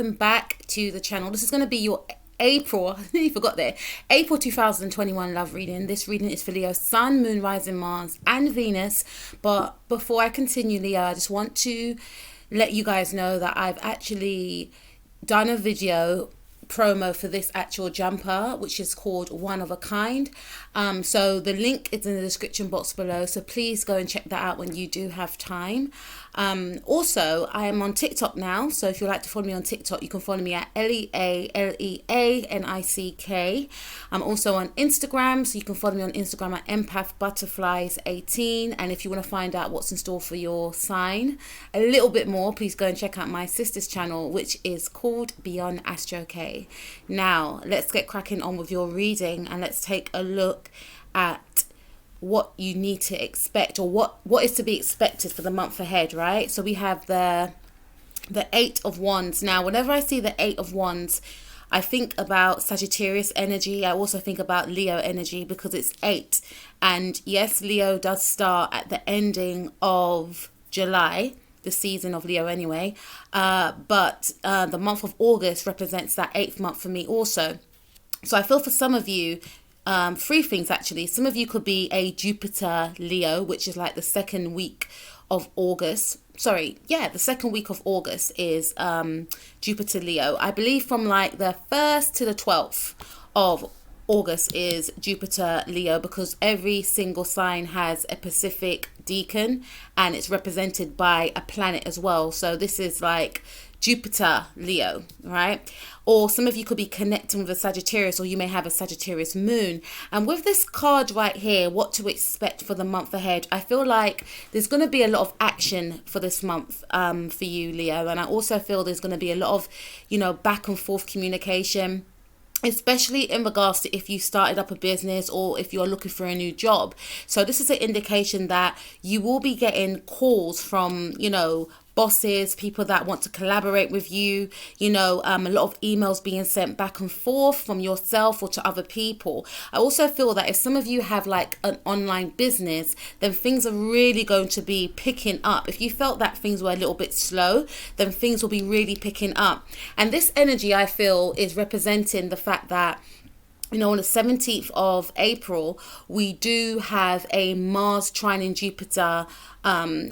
Welcome back to the channel. This is going to be your April, I nearly forgot there, April 2021 love reading. This reading is for Leo, Sun, Moon, Rising, Mars and Venus. But before I continue, Leo, I just want to let you guys know that I've actually done a video promo for this actual jumper, which is called One of a Kind. So the link is in the description box below, so please go and check that out when you do have time. Also, I am on TikTok now, so if you'd like to follow me on TikTok, you can follow me at LEALEANICK. I'm also on Instagram, so you can follow me on Instagram at empathbutterflies18. And if you want to find out what's in store for your sign a little bit more, please go and check out my sister's channel, which is called Beyond Astro K. Now let's get cracking on with your reading, and let's take a look at what you need to expect, or what is to be expected for the month ahead, right? So we have the Eight of Wands. Now whenever I see the Eight of Wands, I think about Sagittarius energy. I also think about Leo energy, because it's 8, and yes, Leo does start at the ending of July, the season of Leo anyway, but the month of August represents that 8th month for me also. So I feel for some of you, 3 things actually. Some of you could be a Jupiter Leo, which is like the second week of August. The second week of August is Jupiter Leo. I believe from like the 1st to the 12th of August is Jupiter Leo, because every single sign has a Pacific decan and it's represented by a planet as well. So this is like Jupiter Leo, right? Or some of you could be connecting with a Sagittarius, or you may have a Sagittarius moon. And with this card right here, what to expect for the month ahead, I feel like there's going to be a lot of action for this month for you, Leo. And I also feel there's going to be a lot of, back and forth communication, especially in regards to if you started up a business or if you're looking for a new job. So this is an indication that you will be getting calls from, bosses, people that want to collaborate with you, a lot of emails being sent back and forth from yourself or to other people. I also feel that if some of you have like an online business, then things are really going to be picking up. If you felt that things were a little bit slow, then things will be really picking up. And this energy, I feel, is representing the fact that on the 17th of April, we do have a Mars trining Jupiter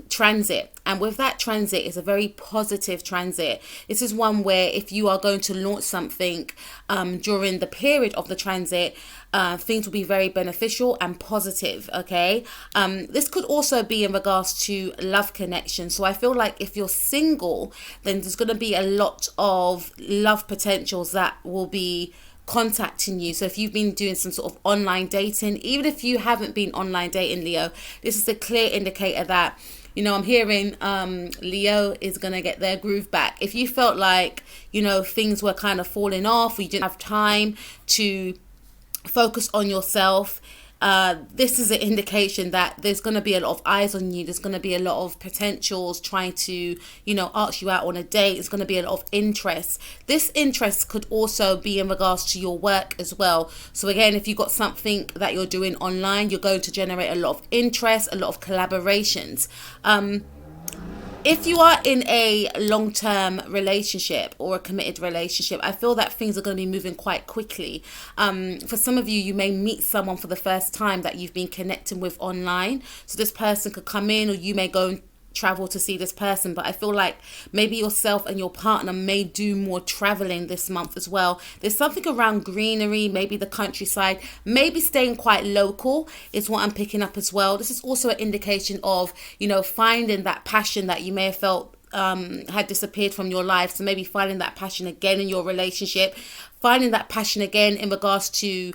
transit. And with that transit, it's a very positive transit. This is one where if you are going to launch something during the period of the transit, things will be very beneficial and positive, okay? This could also be in regards to love connection. So I feel like if you're single, then there's going to be a lot of love potentials that will be contacting you. So if you've been doing some sort of online dating, even if you haven't been online dating, Leo, this is a clear indicator that, I'm hearing Leo is going to get their groove back. If you felt like, things were kind of falling off, or you didn't have time to focus on yourself, this is an indication that there's going to be a lot of eyes on you. There's going to be a lot of potentials trying to, ask you out on a date. It's going to be a lot of interest. This interest could also be in regards to your work as well. So again, if you've got something that you're doing online, you're going to generate a lot of interest, a lot of collaborations. If you are in a long-term relationship or a committed relationship, I feel that things are going to be moving quite quickly. For some of you, you may meet someone for the first time that you've been connecting with online. So this person could come in, or you may go and travel to see this person. But I feel like maybe yourself and your partner may do more traveling this month as well. There's something around greenery, maybe the countryside, maybe staying quite local is what I'm picking up as well. This is also an indication of, finding that passion that you may have felt had disappeared from your life. So maybe finding that passion again in your relationship, finding that passion again in regards to,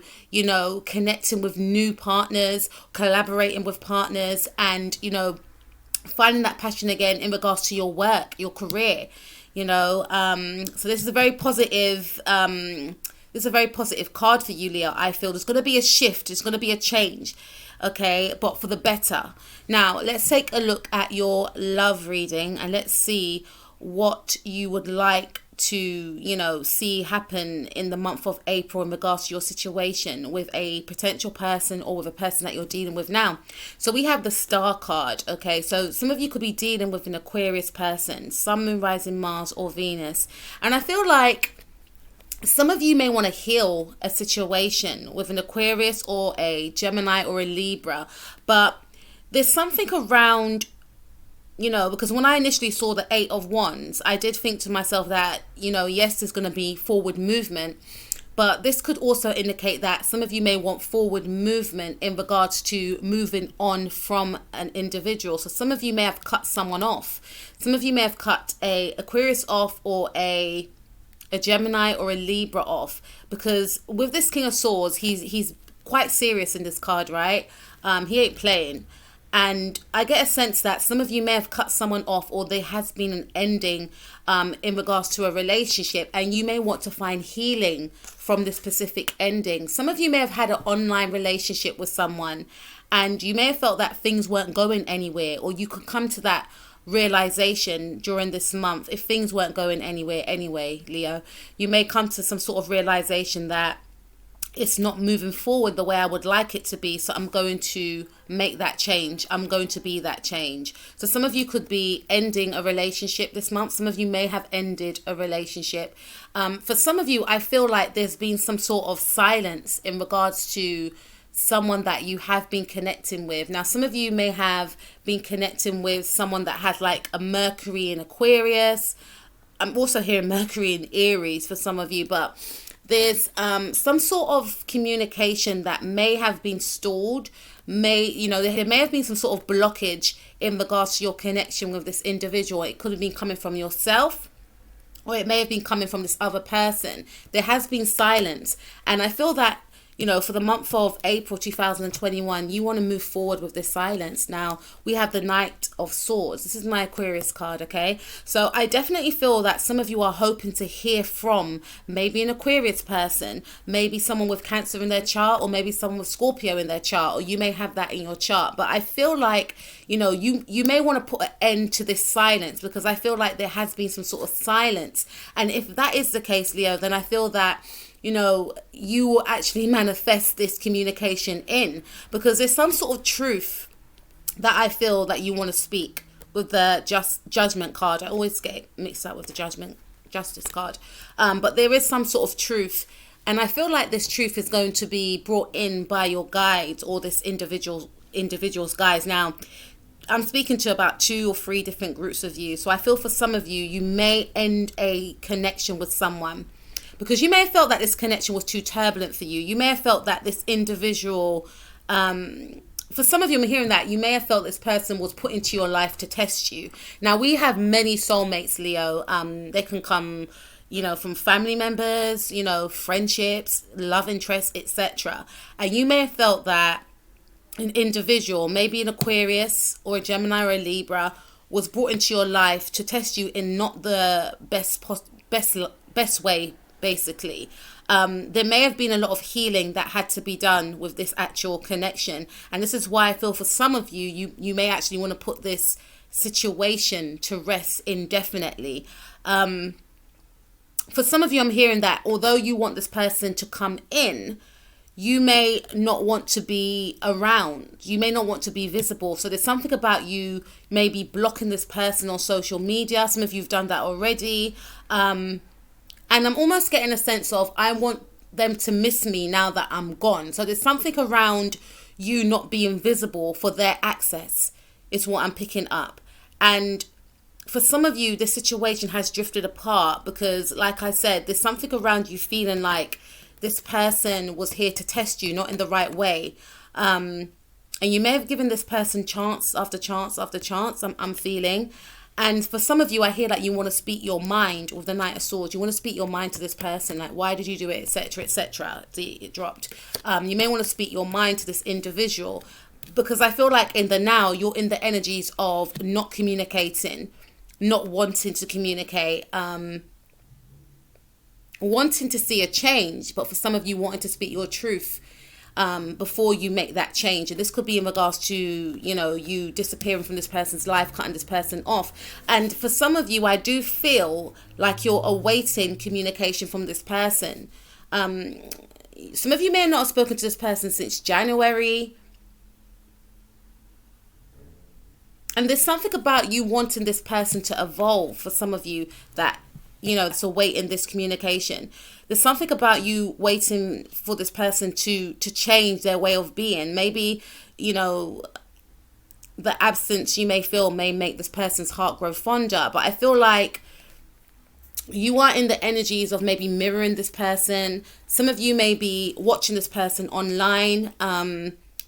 connecting with new partners, collaborating with partners, and, finding that passion again in regards to your work, your career, so this is a very positive card for you, Leo. I feel there's going to be a shift, there's going to be a change, okay, but for the better. Now let's take a look at your love reading, and let's see what you would like to, you know, see happen in the month of April in regards to your situation with a potential person or with a person that you're dealing with now. So we have the Star card, okay? So some of you could be dealing with an Aquarius person, Sun, Moon, Rising, Mars or Venus. And I feel like some of you may want to heal a situation with an Aquarius or a Gemini or a Libra, but there's something around, you know, because when I initially saw the 8 of Wands, I did think to myself that, you know, yes, there's going to be forward movement, but this could also indicate that some of you may want forward movement in regards to moving on from an individual. So some of you may have cut someone off. Some of you may have cut a Aquarius off or a Gemini or a Libra off, because with this King of Swords, he's quite serious in this card, right? He ain't playing. And I get a sense that some of you may have cut someone off, or there has been an ending in regards to a relationship, and you may want to find healing from this specific ending. Some of you may have had an online relationship with someone, and you may have felt that things weren't going anywhere, or you could come to that realization during this month. If things weren't going anywhere anyway, Leo, you may come to some sort of realization that it's not moving forward the way I would like it to be, so I'm going to make that change. I'm going to be that change. So some of you could be ending a relationship this month. Some of you may have ended a relationship. For some of you, I feel like there's been some sort of silence in regards to someone that you have been connecting with. Now, some of you may have been connecting with someone that has like a Mercury in Aquarius. I'm also hearing Mercury in Aries for some of you, but there's some sort of communication that may have been stalled. There may have been some sort of blockage in regards to your connection with this individual. It could have been coming from yourself, or it may have been coming from this other person. There has been silence, and I feel that, you know, for the month of April 2021, you want to move forward with this silence. Now, we have the Knight of Swords. This is my Aquarius card, okay? So I definitely feel that some of you are hoping to hear from maybe an Aquarius person, maybe someone with Cancer in their chart, or maybe someone with Scorpio in their chart, or you may have that in your chart. But I feel like, you know, you may want to put an end to this silence, because I feel like there has been some sort of silence. And if that is the case, Leo, then I feel that, you know, you will actually manifest this communication in, because there's some sort of truth that I feel that you want to speak with the Judgment card. I always get mixed up with the Justice card. But there is some sort of truth, and I feel like this truth is going to be brought in by your guides, or this individual's guides. Now, I'm speaking to about 2 or 3 different groups of you. So I feel for some of you, you may end a connection with someone, because you may have felt that this connection was too turbulent for you. You may have felt that this individual, for some of you, I'm hearing that you may have felt this person was put into your life to test you. Now, we have many soulmates, Leo. They can come, you know, from family members, you know, friendships, love interests, etc. And you may have felt that an individual, maybe an Aquarius or a Gemini or a Libra, was brought into your life to test you in not the best way. Basically, there may have been a lot of healing that had to be done with this actual connection, and this is why I feel for some of you may actually want to put this situation to rest indefinitely. For some of you, I'm hearing that although you want this person to come in, you may not want to be around. You may not want to be visible. So there's something about you maybe blocking this person on social media. Some of you have done that already. And I'm almost getting a sense of, I want them to miss me now that I'm gone. So there's something around you not being visible for their access, is what I'm picking up. And for some of you, the situation has drifted apart because, like I said, there's something around you feeling like this person was here to test you, not in the right way. And you may have given this person chance after chance after chance, I'm feeling. And for some of you, I hear that you want to speak your mind with the Knight of Swords. You want to speak your mind to this person, like, why did you do it, etc., etc. It dropped. You may want to speak your mind to this individual, because I feel like in the now, you're in the energies of not communicating, not wanting to communicate, wanting to see a change, but for some of you, wanting to speak your truth. before you make that change. And this could be in regards to, you know, you disappearing from this person's life, cutting this person off. And for some of you, I do feel like you're awaiting communication from this person. Some of you may not have spoken to this person since January. And there's something about you wanting this person to evolve for some of you that, you know, it's awaiting this communication. There's something about you waiting for this person to change their way of being. Maybe, you know, the absence you may feel may make this person's heart grow fonder. But I feel like you are in the energies of maybe mirroring this person. Some of you may be watching this person online.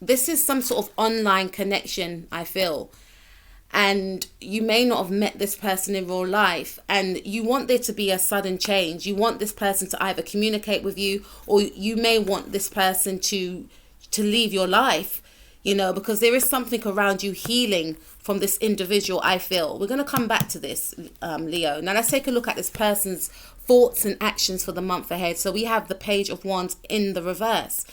This is some sort of online connection, I feel. And you may not have met this person in real life, and you want there to be a sudden change. You want this person to either communicate with you, or you may want this person to leave your life, you know, because there is something around you healing from this individual, I feel. We're going to come back to this, Leo. Now let's take a look at this person's thoughts and actions for the month ahead. So we have the Page of Wands in the reverse.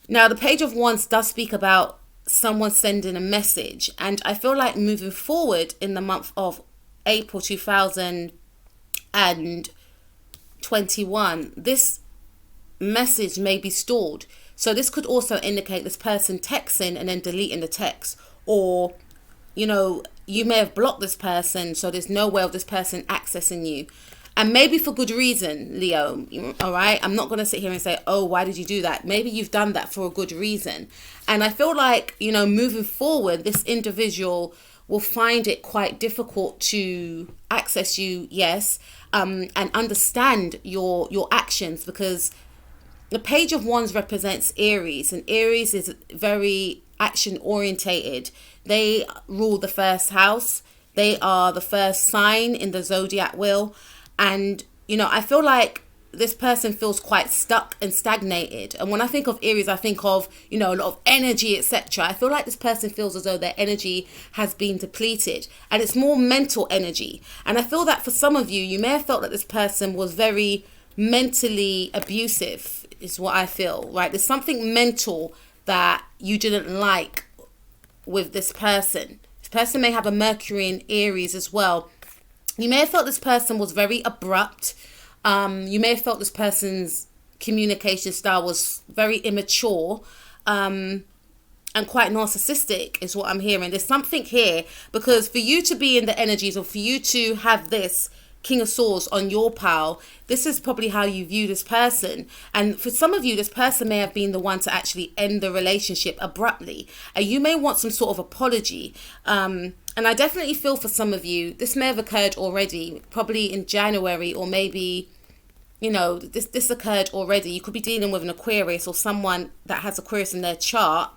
Now the Page of Wands does speak about someone sending a message, and I feel like moving forward in the month of April 2021, this message may be stored. So this could also indicate this person texting and then deleting the text, or, you know, you may have blocked this person, so there's no way of this person accessing you. And maybe for good reason, Leo, all right? I'm not going to sit here and say, oh, why did you do that? Maybe you've done that for a good reason. And I feel like, you know, moving forward, this individual will find it quite difficult to access you, yes, and understand your actions, because the Page of Wands represents Aries, and Aries is very action orientated. They rule the first house. They are the first sign in the zodiac wheel. And, you know, I feel like this person feels quite stuck and stagnated. And when I think of Aries, I think of, you know, a lot of energy, etc. I feel like this person feels as though their energy has been depleted, and it's more mental energy. And I feel that for some of you, you may have felt that this person was very mentally abusive, is what I feel, right? There's something mental that you didn't like with this person. This person may have a Mercury in Aries as well. You may have felt this person was very abrupt. You may have felt this person's communication style was very immature, and quite narcissistic is what I'm hearing. There's something here, because for you to be in the energies, or for you to have this King of Swords on your pile, this is probably how you view this person. And for some of you, this person may have been the one to actually end the relationship abruptly, and you may want some sort of apology. And I definitely feel for some of you, this may have occurred already, probably in January, or maybe, you know, this occurred already. You could be dealing with an Aquarius, or someone that has Aquarius in their chart,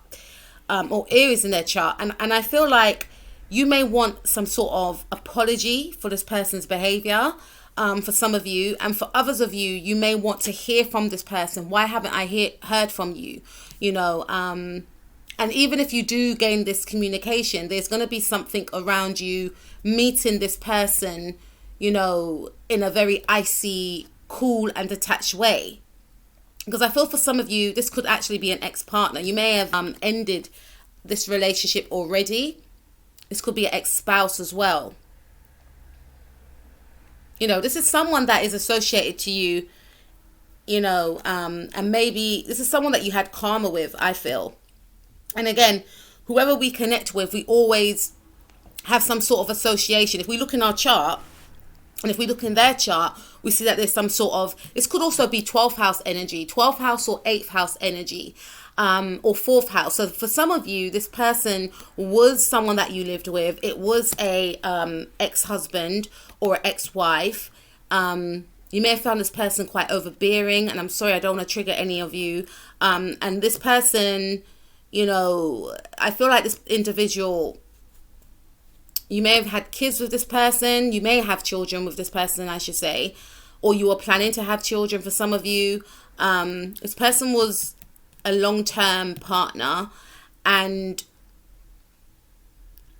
or Aries in their chart. And I feel like you may want some sort of apology for this person's behavior, for some of you. And for others of you, you may want to hear from this person. Why haven't I heard from you? You know, and even if you do gain this communication, there's going to be something around you meeting this person, you know, in a very icy, cool and detached way. Because I feel for some of you, this could actually be an ex-partner. You may have ended this relationship already. This could be an ex-spouse as well. You know, this is someone that is associated to you, you know, and maybe this is someone that you had karma with, I feel. And again, whoever we connect with, we always have some sort of association. If we look in our chart, and if we look in their chart, we see that there's some sort of, this could also be 12th house energy, 12th house or 8th house energy, or 4th house. So for some of you, this person was someone that you lived with. It was a ex-husband or ex-wife. You may have found this person quite overbearing, and I'm sorry, I don't want to trigger any of you. And this person, you know, I feel like this individual, you may have had kids with this person. You may have children with this person, I should say. Or you were planning to have children for some of you. This person was a long-term partner. And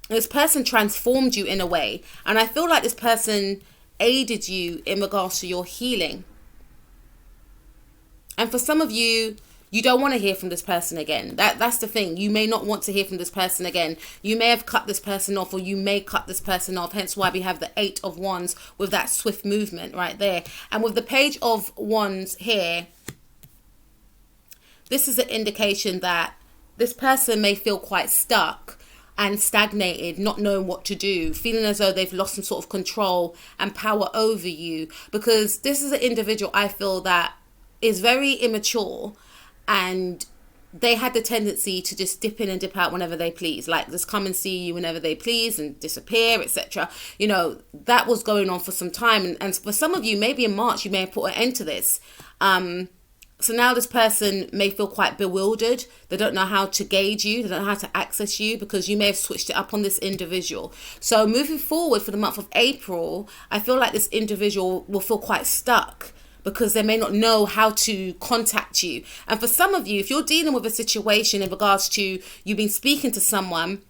this person transformed you in a way. And I feel like this person aided you in regards to your healing. And for some of you, You don't want to hear from this person again. That's the thing. You may not want to hear from this person again. You may have cut this person off, or you may cut this person off. Hence why we have the 8 of Wands with that swift movement right there. And with the Page of Wands here, this is an indication that this person may feel quite stuck and stagnated, not knowing what to do, feeling as though they've lost some sort of control and power over you. Because this is an individual, I feel, that is very immature, and they had the tendency to just dip in and dip out whenever they please, like just come and see you whenever they please and disappear, etc. You know, that was going on for some time, and for some of you, maybe in March, you may have put an end to this. So now this person may feel quite bewildered. They don't know how to gauge you. They don't know how to access you, because you may have switched it up on this individual. So moving forward for the month of April, I feel like this individual will feel quite stuck, because they may not know how to contact you. And for some of you, if you're dealing with a situation in regards to you've been speaking to someone,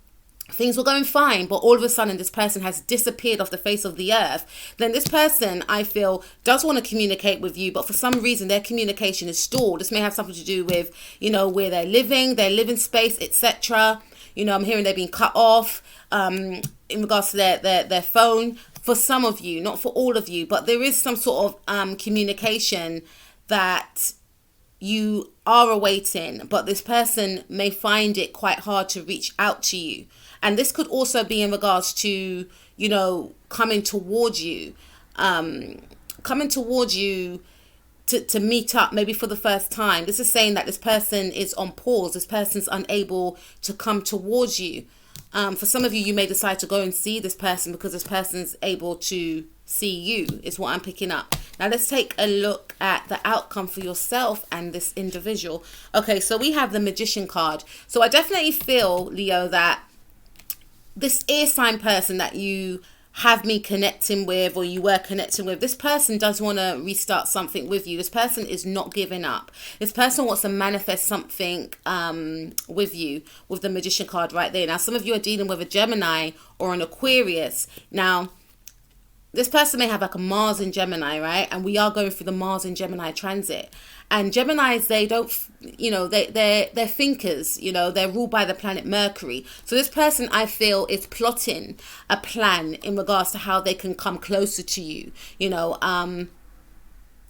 things were going fine, but all of a sudden this person has disappeared off the face of the earth, then this person, I feel, does want to communicate with you, but for some reason their communication is stalled. This may have something to do with, you know, where they're living, their living space, etc. You know, I'm hearing they're being cut off in regards to their phone. For some of you, not for all of you, but there is some sort of communication that you are awaiting, but this person may find it quite hard to reach out to you. And this could also be in regards to, you know, coming towards you to meet up, maybe for the first time. This is saying that this person is on pause. This person's unable to come towards you. For some of you, you may decide to go and see this person because this person's able to see you, is what I'm picking up. Now let's take a look at the outcome for yourself and this individual. Okay, so we have the Magician card. So I definitely feel, Leo, that this air sign person that you have me connecting with, or you were connecting with, this person does want to restart something with you. This person is not giving up. This person wants to manifest something with you, with the Magician card right there. Now, some of you are dealing with a Gemini or an Aquarius. Now, this person may have like a Mars in Gemini, right? And we are going through the Mars in Gemini transit. And Geminis, they don't, you know, they're thinkers, you know, they're ruled by the planet Mercury. So this person, I feel, is plotting a plan in regards to how they can come closer to you. You know, I'm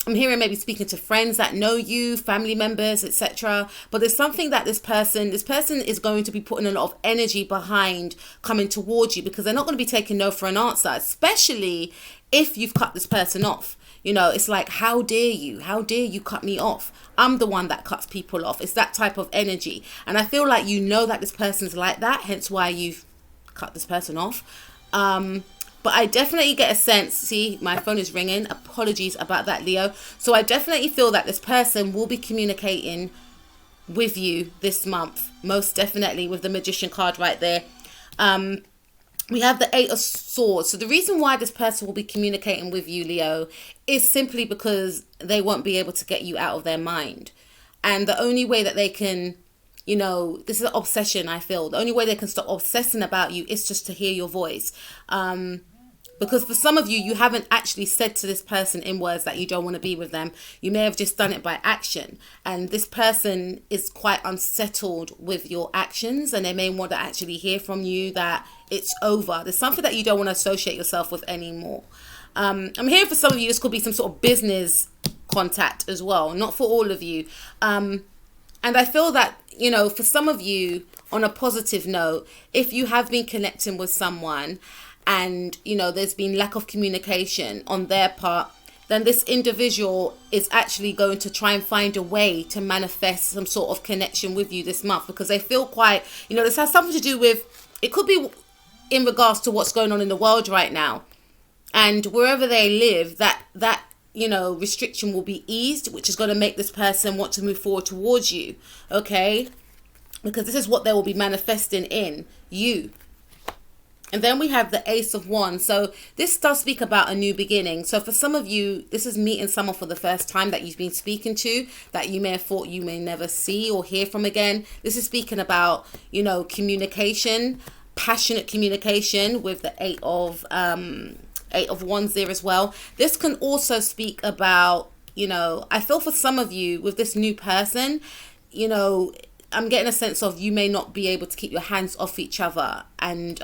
hearing maybe speaking to friends that know you, family members, etc. But there's something that this person is going to be putting a lot of energy behind coming towards you, because they're not going to be taking no for an answer, especially if you've cut this person off. You know, it's like, how dare you? How dare you cut me off? I'm the one that cuts people off. It's that type of energy. And I feel like you know that this person's like that, hence why you've cut this person off. But I definitely get a sense, see, my phone is ringing. Apologies about that, Leo. So I definitely feel that this person will be communicating with you this month. Most definitely, with the Magician card right there. We have the 8 of Swords. So the reason why this person will be communicating with you, Leo, is simply because they won't be able to get you out of their mind. And the only way that they can, you know, this is an obsession, I feel. The only way they can stop obsessing about you is just to hear your voice. Because for some of you, you haven't actually said to this person in words that you don't want to be with them. You may have just done it by action. And this person is quite unsettled with your actions, and they may want to actually hear from you that it's over. There's something that you don't want to associate yourself with anymore. I'm hearing for some of you, this could be some sort of business contact as well. Not for all of you. And I feel that, you know, for some of you, on a positive note, if you have been connecting with someone and, you know, there's been lack of communication on their part, then this individual is actually going to try and find a way to manifest some sort of connection with you this month, because they feel quite, you know, this has something to do with, it could be in regards to what's going on in the world right now. And wherever they live, that you know, restriction will be eased, which is going to make this person want to move forward towards you, okay? Because this is what they will be manifesting in you. And then we have the Ace of Wands. So this does speak about a new beginning. So for some of you, this is meeting someone for the first time that you've been speaking to, that you may have thought you may never see or hear from again. This is speaking about, you know, communication, passionate communication, with the Eight of Wands there as well. This can also speak about, you know, I feel for some of you with this new person, you know, I'm getting a sense of you may not be able to keep your hands off each other, and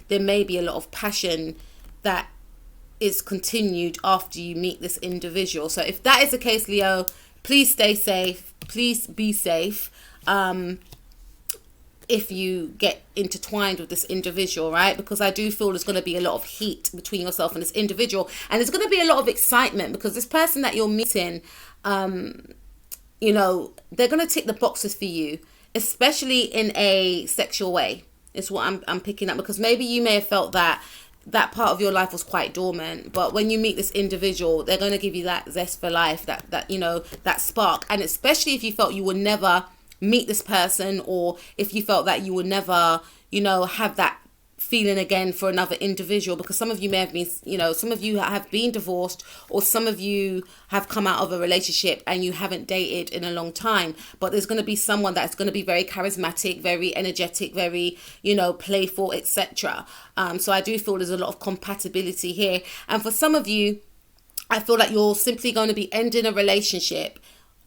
there may be a lot of passion that is continued after you meet this individual. So if that is the case, Leo, please stay safe. Please be safe. If you get intertwined with this individual, right? Because I do feel there's going to be a lot of heat between yourself and this individual, and there's going to be a lot of excitement because this person that you're meeting, you know, they're going to tick the boxes for you, especially in a sexual way. Is what I'm picking up, because maybe you may have felt that part of your life was quite dormant, but when you meet this individual, they're going to give you that zest for life, that you know, that spark. And especially if you felt you would never meet this person, or if you felt that you would never, you know, have that feeling again for another individual, because some of you may have been, you know, some of you have been divorced, or some of you have come out of a relationship and you haven't dated in a long time, but there's going to be someone that's going to be very charismatic, very energetic, very, you know, playful, etc. So I do feel there's a lot of compatibility here. And for some of you, I feel like you're simply going to be ending a relationship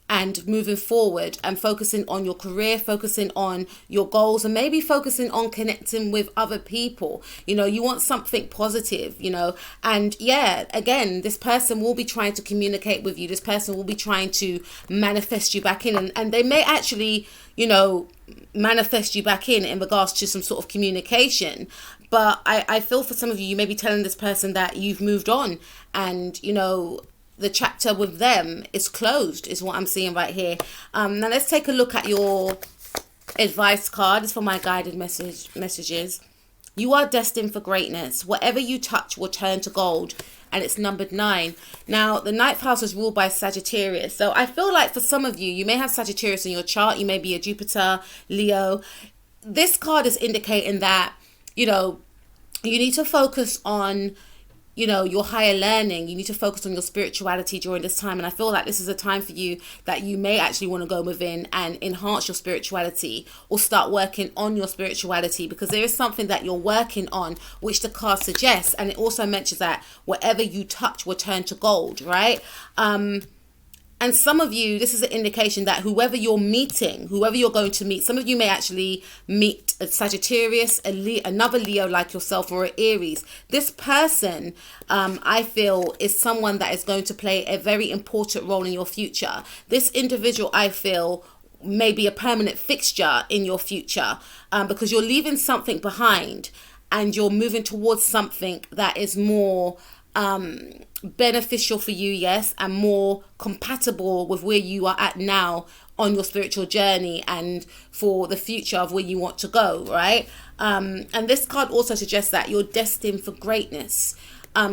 and moving forward and focusing on your career, focusing on your goals, and maybe focusing on connecting with other people. You know, you want something positive, you know, and yeah, again, this person will be trying to communicate with you. This person will be trying to manifest you back in, and they may actually, you know, manifest you back in regards to some sort of communication. But I feel for some of you, you may be telling this person that you've moved on, and, you know, the chapter with them is closed, is what I'm seeing right here. Now let's take a look at your advice card. It's for my guided messages. You are destined for greatness. Whatever you touch will turn to gold. And it's numbered 9. Now, the 9th house is ruled by Sagittarius. So I feel like for some of you, you may have Sagittarius in your chart. You may be a Jupiter, Leo. This card is indicating that, you know, you need to focus on, you know, your higher learning. You need to focus on your spirituality during this time. And I feel like this is a time for you that you may actually want to go within and enhance your spirituality, or start working on your spirituality, because there is something that you're working on, which the card suggests. And it also mentions that whatever you touch will turn to gold, right? And some of you, this is an indication that whoever you're meeting, whoever you're going to meet, some of you may actually meet a Sagittarius, another Leo like yourself, or an Aries. This person, I feel, is someone that is going to play a very important role in your future. This individual, I feel, may be a permanent fixture in your future, because you're leaving something behind and you're moving towards something that is more beneficial for you, yes, and more compatible with where you are at now on your spiritual journey, and for the future of where you want to go, right? And this card also suggests that you're destined for greatness.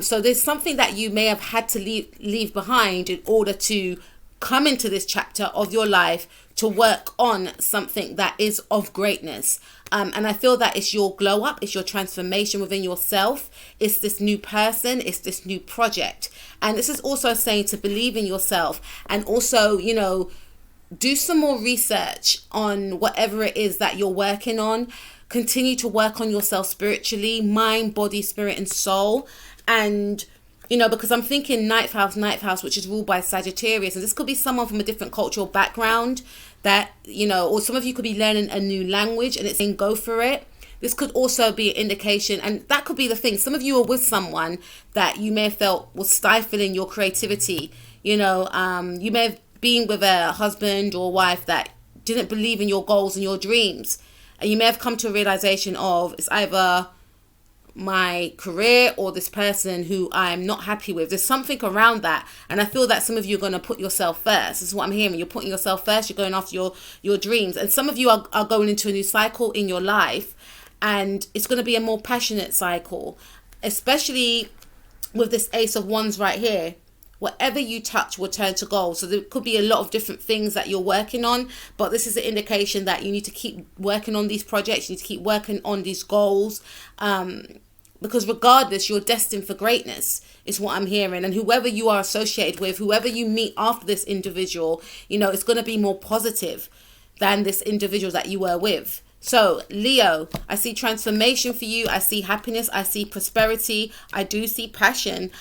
So there's something that you may have had to leave behind in order to come into this chapter of your life to work on something that is of greatness. And I feel that it's your glow up, it's your transformation within yourself, it's this new person, it's this new project. And this is also saying to believe in yourself, and also, you know, do some more research on whatever it is that you're working on. Continue to work on yourself spiritually, mind, body, spirit, and soul. And, you know, because I'm thinking ninth house, which is ruled by Sagittarius. And this could be someone from a different cultural background that, you know, or some of you could be learning a new language and it's saying go for it. This could also be an indication, and that could be the thing. Some of you are with someone that you may have felt was stifling your creativity. You know, you may have been with a husband or wife that didn't believe in your goals and your dreams. And you may have come to a realization of, it's either my career or this person who I'm not happy with. There's something around that, and I feel that some of you are going to put yourself first. This is what I'm hearing. You're putting yourself first. You're going after your dreams, and some of you are going into a new cycle in your life, and it's going to be a more passionate cycle, especially with this Ace of Wands right here. Whatever you touch will turn to gold. So there could be a lot of different things that you're working on, but this is an indication that you need to keep working on these projects. You need to keep working on these goals, because regardless, you're destined for greatness, is what I'm hearing. And whoever you are associated with, whoever you meet after this individual, you know, it's going to be more positive than this individual that you were with. So Leo, I see transformation for you. I see happiness. I see prosperity. I do see passion.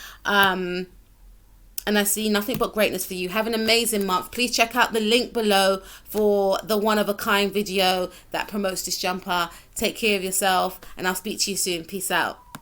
and I see nothing but greatness for you. Have an amazing month. Please check out the link below for the one-of-a-kind video that promotes this jumper. Take care of yourself, and I'll speak to you soon. Peace out.